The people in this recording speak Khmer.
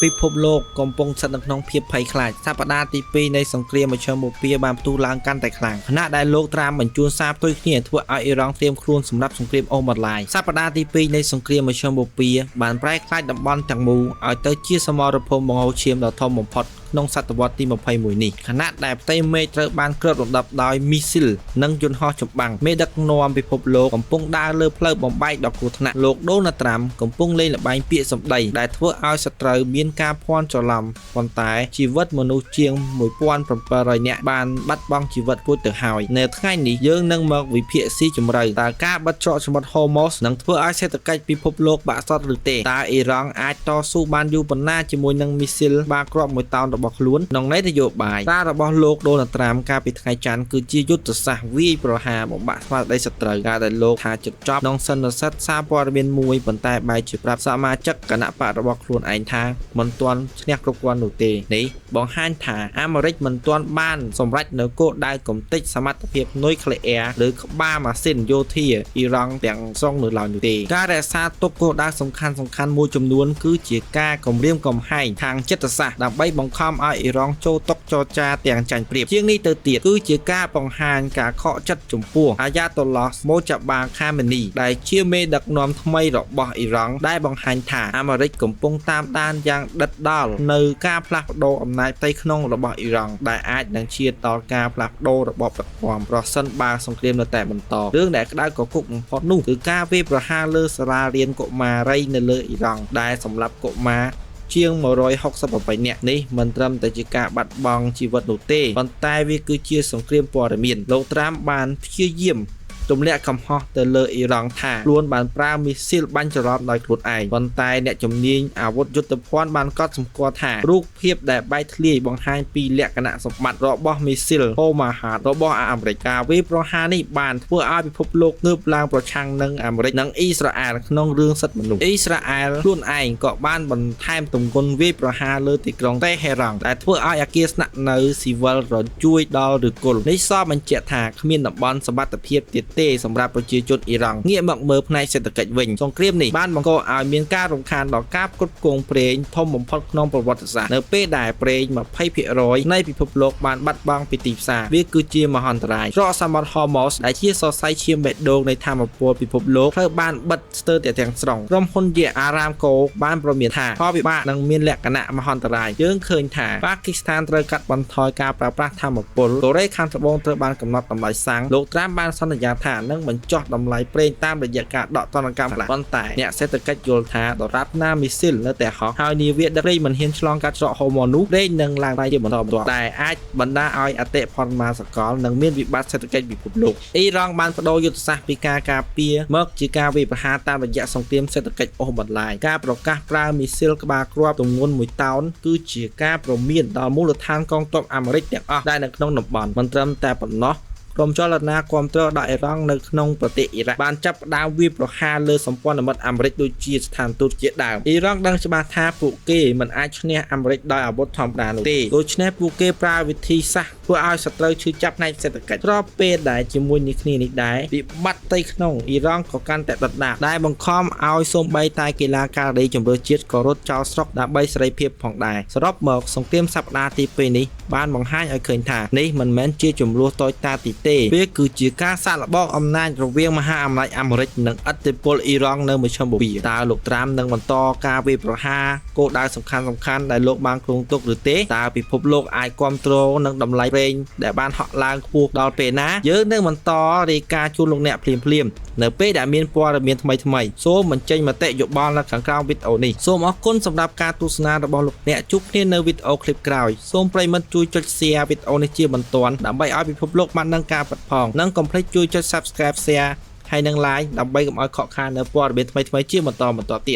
ពិភពលោកកំពុងស្ថិតនៅក្នុងភាពភ័យខ្លាចសប្តាហ៍ទី2នៃសង្គ្រាមមជ្ឈមបូព៌ាបានផ្ទុះឡើងកាន់តែខ្លាំងខណៈដែលលោកត្រាំបញ្ជូនសារផ្ទុយគ្នាធ្វើឲ្យអ៊ីរ៉ង់ត្រៀមខ្លួនសម្រាប់សង្គ្រាមអូសបន្លាយសប្តាហ៍ទី2នៃសង្គ្រាមមជ្ឈមបូព៌ាបានប្រែក្លាយតំបន់ទាំងមូលឲ្យទៅជាសមរភូមិបង្ហូរឈាមដ៏ធំបំផុតក្នុងសតវត្សទី21នេះខណៈដែលផ្ទៃមេឃត្រូវបានគ្របដណ្ដប់ដោយមីស៊ីលនិងយន្តហោះចម្បាំងមេដឹកនាំពិភពលោកកំពុងដើរលើផ្លូវបំបែកដ៏គ្រោះថ្នាក់លោកដូណាល់ត្រាំកំពុងលេងល្បែងពាក្យសម្ដីដែលធ្វើឲ្យសត្រូវមានការភ័ន្តច្រឡំប៉ុន្តែជីវិតមនុស្សជាង 1700 នាក់បានបាត់បង់ជីវិតរួចទៅហើយនៅថ្ងៃនេះយើងនឹងមកវិភាគស៊ីជម្រៅតើការបិទច្រកសមុទ្រហូម៉ូសនឹងធ្វើឲ្យសេដ្ឋកិច្ចពិភពលោកបាក់ស្រុតឬទេតើអ៊ីរ៉ង់អាចតស៊ូបានយូរប៉ុណ្ណាជាមួយនឹងមីស៊ីលបាល់គ្រាប់មួយតោនរបស់ខ្លួនក្នុងនយោបាយសាររបស់លោកដូណាល់ត្រាំកាលពីថ្ងៃច័ន្ទគឺជាយុទ្ធសាស្ត្រវាយប្រហារបំបាក់ស្មារតីសត្រូវការដែលលោកថាជិតចប់ក្នុងសន្និសីទសារព័ត៌មានមួយប៉ុន្តែបែរជាប្រាប់សមាជិកគណៈបករបស់ខ្លួនឯងថាមិនទាន់ឈ្នះគ្រប់គ្រាន់នោះទេនេះបង្ហាញថាអាមេរិកមិនទាន់បានសម្រេចនៅគោលដៅកំទេចសមត្ថភាពនុយក្លេអ៊ែរឬក្បាលម៉ាស៊ីនយោធាអ៊ីរ៉ង់ទាំងស្រុងនៅឡើយនោះទេការរក្សាទុកគោលដៅសំខាន់មួយចំនួនគឺជាការគម្រាមកំហែងខាងចិត្តសាស្ត្រដើម្បីបង្ខំឲ្យអ៊ីរ៉ង់ចូលតុចរចាទាំងចាញ់ប្រៀបជាងនេះទៅទៀតគឺជាការបង្ហាញការខកចិត្តចំពោះអាយ៉ាតូឡោះម៉ូចាបាខាមេនីដែលជាមេដឹកនាំថ្មីរបស់អ៊ីរ៉ង់ដែលបង្ហាញថាអាមេរិកកំពុងតាមដានយ៉ាងដិតដល់នៅការផ្លាស់ប្ដូរអំណាចផ្ទៃក្នុងរបស់អ៊ីរ៉ង់ដែលអាចនឹងឈានដល់ការផ្លាស់ប្ដូររបបប្រព័ន្ធប្រសិនបើសង្គ្រាមនៅតែបន្តរឿងដែលក្តៅកគុកបំផុតនោះគឺការវាយប្រហារលើសាលារៀនកុមារីនៅលើអ៊ីរ៉ង់ដែលសម្រាប់កុមារជាង168នាក់នេះមិនត្រឹមតែជាការបាត់បង់ជីវិតនោះទេប៉ុន្តែវាគឺជាសង្គ្រាមព័ត៌មានលោកត្រាំបានព្យាយាមទម្លាក់កំហុសទៅលើអ៊ីរ៉ង់ថាខ្លួនបានប្រើមីស៊ីលបាញ់ច្រឡំដោយខ្លួនឯងប៉ុន្តែអ្នកជំនាញអាវុធយុទ្ធភ័ណ្ឌបានកត់សម្គាល់ថារូបភាពដែលបែកធ្លាយបង្ហាញពីលក្ខណៈសម្បត្តិរបស់មីស៊ីលហូម៉ាហាតរបស់អាមេរិកការវាយប្រហារនេះបានធ្វើឲ្យពិភពលោកងើបឡើងប្រឆាំងនឹងអាមេរិកនិងអ៊ីស្រាអែលក្នុងរឿងសិទ្ធិមនុស្សអ៊ីស្រាអែលខ្លួនឯងក៏បានបន្ថែមទម្ងន់វាយប្រហារលើទីក្រុងតេហេរ៉ង់ដែលធ្វើឲ្យអគារស្នាក់នៅស៊ីវិលរញ្ជួយដល់ឬគល់នេះសបញ្ជាក់ថាគ្មានតំបន់សមត្ថភាពទៀតទេសម្រាប់ប្រជាជនអ៊ីរ៉ង់ងាកមកមើលផ្នែកសេដ្ឋកិច្ចវិញសង្គ្រាមនេះបានបង្កឲ្យមានការរំខានដល់ការផ្គត់ផ្គង់ប្រេងធំបំផុតក្នុងប្រវត្តិសាស្ត្រនៅពេលដែលប្រេង 20% នៃពិភពលោកបានបាត់បង់ពីទីផ្សារវាគឺជាមហន្តរាយច្រកសមុទ្រហូម៉ូសដែលជាសរសៃឈាមបេះដូងនៃថាមពលពិភពលោកត្រូវបានបិទស្ទើរតែទាំងស្រុងក្រុមហ៊ុនយេអារ៉ាមកូបានប្រមានថាផលវិបាកនឹងមានលក្ខណៈមហន្តរាយយើងឃើញថាប៉ាគីស្ថានត្រូវកាត់បន្ថយការប្រើប្រាស់ថាមពលកូរ៉េខាងត្បូងត្រូវបានកំណត់តម្លៃសាំងលោកត្រាំបានសន្យាថានឹងបញ្ចុះតម្លៃប្រេងតាមរយៈការដកទណ្ឌកម្មប៉ុន្តែអ្នកសេដ្ឋកិច្ចយល់ថាដរាបណាមីស៊ីលនៅតែហោះហើយនាវាដឹកប្រេងមិនហ៊ានឆ្លងកាត់ច្រកហូម៉ូនោះប្រេងនឹងឡើងថ្លៃជាបន្តបន្ទាប់ដែលអាចបណ្ដាលឲ្យអតិផរណាសកលនិងមានវិបត្តិសេដ្ឋកិច្ចពិភពលោកអ៊ីរ៉ង់បានបដូរយុទ្ធសាស្ត្រពីការការពារមកជាការវាយប្រហារតាមរយៈសង្គ្រាមសេដ្ឋកិច្ចអូសបន្លាយការប្រកាសប្រើមីស៊ីលក្បាលគ្រាប់ទម្ងន់1តោនគឺជាការព្រមានដល់មូលដ្ឋានកងទ័ពអាមេរិកទាំងអស់ដែលនៅក្នុងតំបន់មិនត្រឹមតែប៉ុណ្ណោះក្រុមចលនាគាំទ្រដល់អ៊ីរ៉ង់នៅក្នុងប្រទេសអ៊ីរ៉ាក់បានចាប់ផ្ដើមវាយប្រហារលើសម្ព័ន្ធមិត្តអាមេរិកដូចជាស្ថានទូតជាដើមអ៊ីរ៉ង់ដឹងច្បាស់ថាពួកគេមិនអាចឈ្នះអាមេរិកដោយអាវុធធម្មតានោះទេដូច្នេះពួកគេប្រើវិធីសាស្ត្រធ្វើឲ្យសត្រូវឈឺចាប់ផ្នែកសេដ្ឋកិច្ចស្របពេលដែលជាមួយនេះគ្នានេះដែរវិបត្តិផ្ទៃក្នុងអ៊ីរ៉ង់ក៏កាន់តែដុតដាបដែលបង្ខំឲ្យសូម្បីតែកីឡាការីជម្រើសជាតិក៏រត់ចោលស្រុកដើម្បីសេរីភាពផងដែរសរុបមកសង្គ្រាមសប្តាហ៍ទី2នេះបានបង្ហាញឲ្យឃើញថានេះមិនមែនជាចំនួនតូចតាទីទេវាគឺជាការសាកល្បងអំណាចរវាងមហាអំណាចអាមេរិកនិងឥទ្ធិពលអ៊ីរ៉ង់នៅមជ្ឈមបូព៌ាតើលោកត្រាំនឹងបន្តការវាយប្រហារគោលដៅសំខាន់ដែលលោកបានគ្រោងទុកឬទេតើពិភពលោកអាចគ្រប់គ្រងនឹងតម្លៃប្រេងដែលបានហក់ឡើងខ្ពស់ដល់ពេលណាយើងនឹងបន្តរាយការណ៍ជូនលោកអ្នកភ្លាមនៅពេលដែលមានព័ត៌មានថ្មីសូមបញ្ចេញមតិយោបល់នៅខាងក្រោមវីដេអូនេះសូមអរគុណសម្រាប់ការទស្សនារបស់លោកអ្នកជួបគ្នានៅវីដេអូឃ្លីបក្រោយសូមប្រិយមិត្តជួយចុច share វីដេអូនេះជាបន្ទាន់ដើម្បីឲ្យពិភពលោកបានដឹងការពិតផងនិងកុំភ្លេចជួយចុច subscribe share ហើយនិង like ដើម្បីកុំឲ្យខកខាននៅព័ត៌មានថ្មីៗជាបន្តទៀត